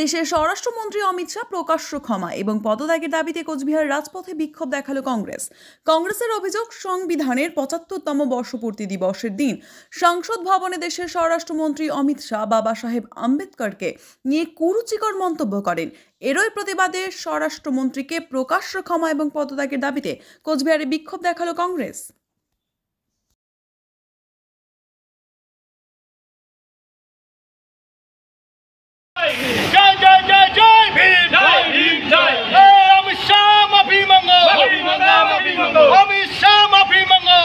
দেশের স্বরাষ্ট্রমন্ত্রী অমিত শাহ প্রকাশ্য ক্ষমা এবং পদত্যাগের দাবিতে কোচবিহার রাজপথে বিক্ষোভ দেখালো কংগ্রেসের অভিযোগ, সংবিধানের ৭৫তম বর্ষপূর্তি দিবসের দিন সংসদ ভবনে দেশের স্বরাষ্ট্রমন্ত্রী অমিত শাহ বাবা সাহেব আম্বেদকরকে নিয়ে কুরুচিকর মন্তব্য করেন। এরই প্রতিবাদে স্বরাষ্ট্রমন্ত্রীকে প্রকাশ্য ক্ষমা এবং পদত্যাগের দাবিতে কোচবিহারে বিক্ষোভ দেখালো কংগ্রেস। जय जय जय जय भीम, जय भीम जय। अमित शाह माफी मांगो, अमित शाह माफी मांगो।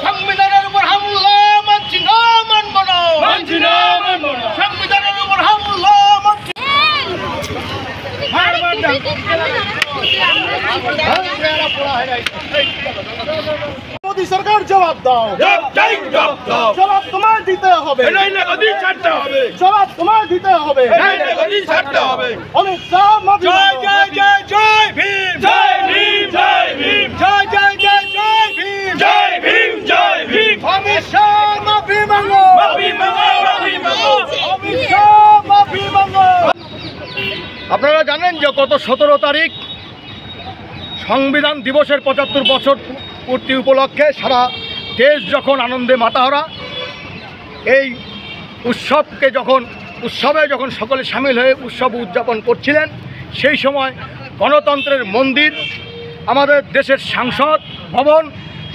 संविधाনের উপর হামলা মানছি না, মানব না, সংবিধানের উপর হামলা মানছি। মোদী সরকার জবাব দাও, জবাব তোমার দিতে হবে, জবাব তোমার দিতে হবে। অমিত শাহ মাফি জয় জয় জয় জয় ভীম, জয় ভীম জয় ভীম, জয় জয় জয় জয় ভীম, জয় ভীম জয় ভীম। অমিত শাহ মাফি মাঙ্গো, মাফি মাঙ্গো, মাফি মাঙ্গো, অমিত শাহ মাফি মাঙ্গো। আপনারা জানেন যে গত 17 তারিখ সংবিধান দিবসের ৭৫ বছর পূর্তি উপলক্ষে সারা দেশ যখন আনন্দে মাতাহারা, এই উৎসবে যখন সকলে সামিল হয়ে উৎসব উদযাপন করছিলেন, সেই সময় গণতন্ত্রের মন্দির আমাদের দেশের সংসদ ভবন,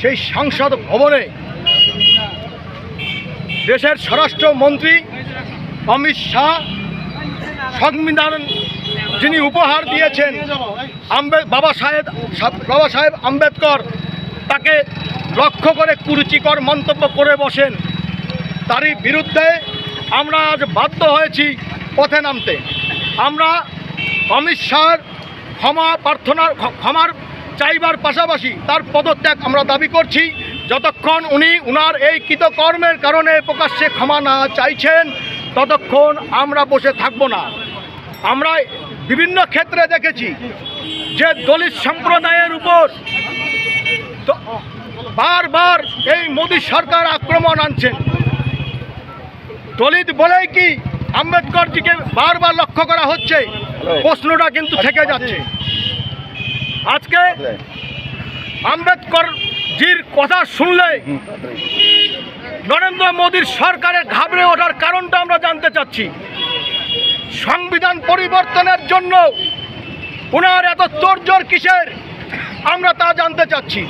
সেই সংসদ ভবনে দেশের স্বরাষ্ট্রমন্ত্রী অমিত শাহ সংবিধান যিনি উপহার দিয়েছেন বাবা সাহেব আম্বেদকর, তাকে লক্ষ্য করে কুরুচিকর মন্তব্য করে বসেন। তারই বিরুদ্ধে আমরা আজ বাধ্য হয়েছি পথে নামতে। আমরা অমিত শাহর ক্ষমার চাইবার পাশাপাশি তার পদত্যাগ আমরা দাবি করছি। যতক্ষণ উনি উনার এই কৃতকর্মের কারণে প্রকাশ্যে ক্ষমা না চাইছেন, ততক্ষণ আমরা বসে থাকব না। আমরা বিভিন্ন ক্ষেত্রে দেখেছি যে দলিত সম্প্রদায়ের উপর বারবার এই মোদী সরকার আক্রমণ আনছেন। দলিত বলেই কি আম্বেদকরজিকে বারবার লক্ষ্য করা হচ্ছে? প্রশ্নটা কিন্তু থেকে যাচ্ছে। আজকে আম্বেদকরজির কথা শুনলে নরেন্দ্র মোদীর সরকারের ঘাবড়ে ওঠার কারণটা আমরা জানতে চাচ্ছি। সংবিধান পরিবর্তনের জন্য ওনার এত তোড়জোড় কিসের, আমরা তা জানতে চাচ্ছি।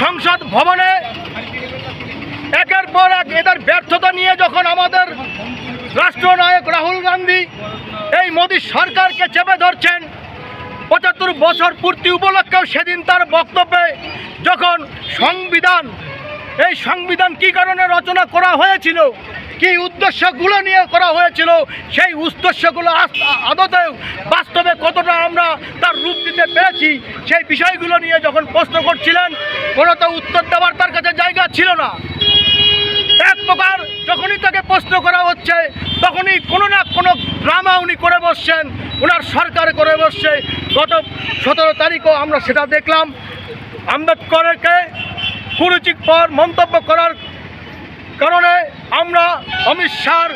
সংসদ ভবনে একের পর এক এদের ব্যর্থতা নিয়ে যখন আমাদের রাষ্ট্রনায়ক রাহুল গান্ধী এই মোদী সরকারকে চেপে ধরছেন, ৭৫ বছর পূর্তি উপলক্ষেও সেদিন তার বক্তব্যে যখন এই সংবিধান কী কারণে রচনা করা হয়েছিল, কি উদ্দেশ্যগুলো নিয়ে করা হয়েছিল, সেই উদ্দেশ্যগুলো আদতেও বাস্তবে কতটা আমরা তার রূপ দিতে পেরেছি, সেই বিষয়গুলো নিয়ে যখন প্রশ্ন করছিলেন, কোনো তো উত্তর দেওয়ার তার কাছে জায়গা ছিল না। এক প্রকার যখনই তাকে প্রশ্ন করা হচ্ছে, তখনই কোনো না কোনো ড্রামা উনি করে বসছেন, ওনার সরকার করে বসছে। গত 17 তারিখও আমরা সেটা দেখলাম। আম্বেদকরকে কুরুচিকর মন্তব্য করার কারণে আমরা অমিত শাহর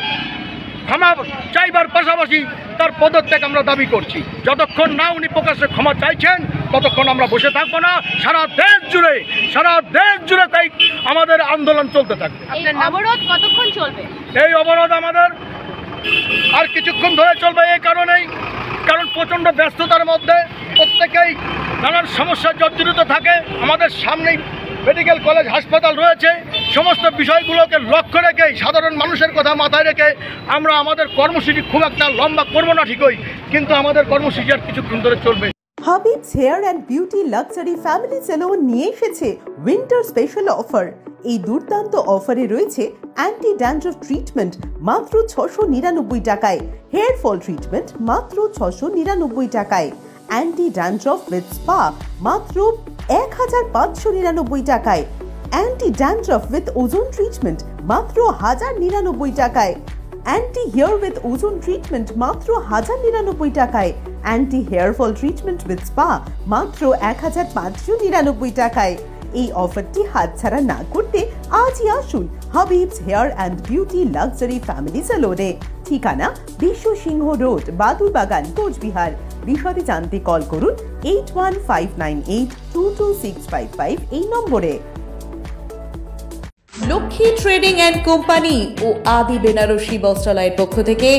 ক্ষমা চাইবার পাশাপাশি তার পদত্যাগ আমরা দাবি করছি। যতক্ষণ না উনি প্রকাশ্যে ক্ষমা চাইছেন, ততক্ষণ আমরা বসে থাকবো না। সারা দেশ জুড়ে তাই আমাদের আন্দোলন চলতে থাকবে। অবরোধ কতক্ষণ চলবে? এই অবরোধ আমাদের আর কিছুক্ষণ ধরে চলবে। এই কারণ প্রচণ্ড ব্যস্ততার মধ্যে প্রত্যেকেই নানান সমস্যার জর্জরিত থাকে। আমাদের সামনেই মেডিকেল কলেজ হাসপাতাল রয়েছে। সমস্ত বিষয়গুলোকে লক্ষ্য রেখে, সাধারণ মানুষের কথা মাথায় রেখে আমরা আমাদের কর্মসূচি খুব একটা লম্বা করবো না ঠিকই, কিন্তু আমাদের কর্মসূচি আর কিছুক্ষণ ধরে চলবে। Habib's hair and beauty luxury family salon নিয়ে এসেছে উইন্টার স্পেশাল অফার। এই দুর্দান্ত অফারে রয়েছে অ্যান্টি ড্যান্ড্রফ ট্রিটমেন্ট মাত্র 699 টাকায়, হেয়ার ফল ট্রিটমেন্ট মাত্র 699 টাকায়, অ্যান্টি ড্যান্ড্রফ উইথ স্পা মাত্র 1599 টাকায়, anti dandruff with ozone treatment মাত্র 1099 টাকায়, anti hair with ozone treatment মাত্র 1099 টাকায়, anti hair fall treatment with spa মাত্র 1599 টাকায়। এই অফারটি হাতছাড়া না করতে আজই আসুন Habib's hair and beauty luxury family সেলুনে। ঠিকানা বিশ্ব সিংহ রোড, বাদুরবাগান, কোচবিহার। বিশদে জানতে কল করুন 8159822655 এই নম্বরে। লক্ষ্মী ট্রেডিং অ্যান্ড কোম্পানি ও আদি বেনারসি বস্ত্রালয়ের পক্ষ থেকে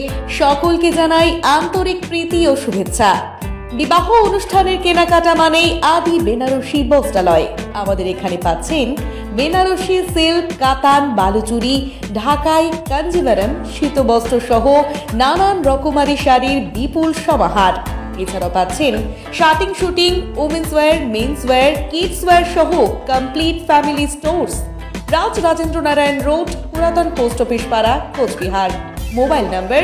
সকলকে জানাই আন্তরিক প্রীতি ও শুভেচ্ছা। বিবাহ অনুষ্ঠানের কেনাকাটা মানেই আদি বেনারসি বস্ত্রালয়। আমাদের এখানে পাচ্ছেন বেনারসি সিল্ক, কাতান, বালুচুরি, ঢাকাই, কাঞ্জিভারম, শীতবস্ত্র সহ নানান রকমারি শাড়ির বিপুল সমাহার। এছাড়াও পাচ্ছেন shirting, suiting, women's wear, men's wear, kids wear সহ complete family stores. Raj Rajendra Narayan road, পুরাতন পোস্ট অফিস পাড়া, কোচবিহার। মোবাইল নম্বর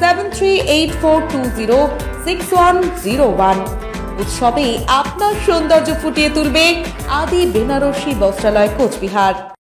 7384206101। উৎসবে আপনার সৌন্দর্য ফুটিয়ে তুলবে আদি বেনারসি বস্ত্রালয়, কোচবিহার।